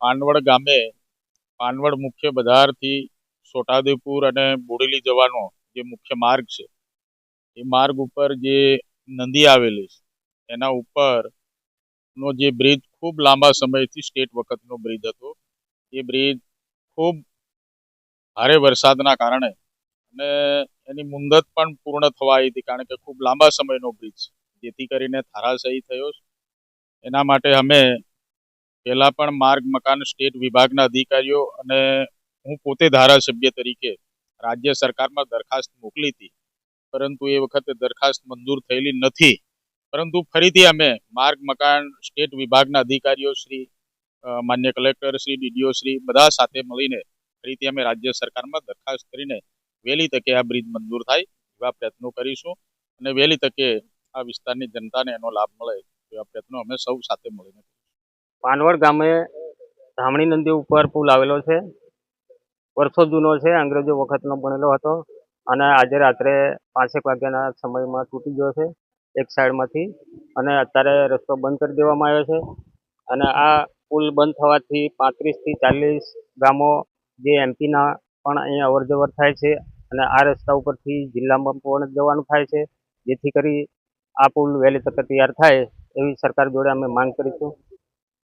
પાનવડ ગામે પાનવડ મુખ્ય બજારથી છોટાઉદેપુર અને બોડેલી જવાનો જે મુખ્ય માર્ગ છે એ માર્ગ ઉપર જે નદી આવેલી છે એના ઉપર નો જે બ્રિજ ખૂબ લાંબા સમયથી સ્ટેટ વખતનો બ્રિજ હતો. એ બ્રિજ ખૂબ ભારે વરસાદના કારણે અને એની મુદત પણ પૂર્ણ થવા આવી હતી, કારણ કે ખૂબ લાંબા સમયનો બ્રિજ જેથી કરીને ધરાશાયી થયો. એના માટે અમે પહેલા પણ માર્ગ મકાન સ્ટેટ વિભાગના અધિકારીઓ અને હું પોતે ધારાસભ્ય તરીકે રાજ્ય સરકારમાં દરખાસ્ત મોકલી હતી, પરંતુ એ વખતે દરખાસ્ત મંજૂર થયેલી નથી. પરંતુ ફરીથી અમે માર્ગ મકાન સ્ટેટ વિભાગના અધિકારીઓ શ્રી, માન્ય કલેક્ટર શ્રી, ડીડીઓ શ્રી બધા સાથે મળીને ફરીથી અમે રાજ્ય સરકારમાં દરખાસ્ત કરીને વહેલી તકે આ બ્રિજ મંજૂર થાય એવા પ્રયત્નો કરીશું અને વહેલી તકે આ વિસ્તારની જનતાને એનો લાભ મળે એવા પ્રયત્નો અમે સૌ સાથે મળીને. પાનવડ ગામે ધામણી નદી ઉપર પુલ આવેલો છે. વર્ષો જૂનો છે, અંગ્રેજો વખતનો બનેલો હતો અને આજે રાત્રે 5 વાગ્યાના સમયમાં તૂટી ગયો છે એક સાઈડમાંથી, અને અત્યારે રસ્તો બંધ કરી દેવામાં આવ્યો છે. અને આ પુલ બંધ થવાથી 35થી 40 ગામો જે એમપીના પણ અહીંયા અવર જવર થાય છે અને આ રસ્તા ઉપરથી જિલ્લામાં પણ જવાનું થાય છે. જેથી કરી આ પુલ વહેલી તકે તૈયાર થાય એવી સરકાર જોડે અમે માંગ કરીશું.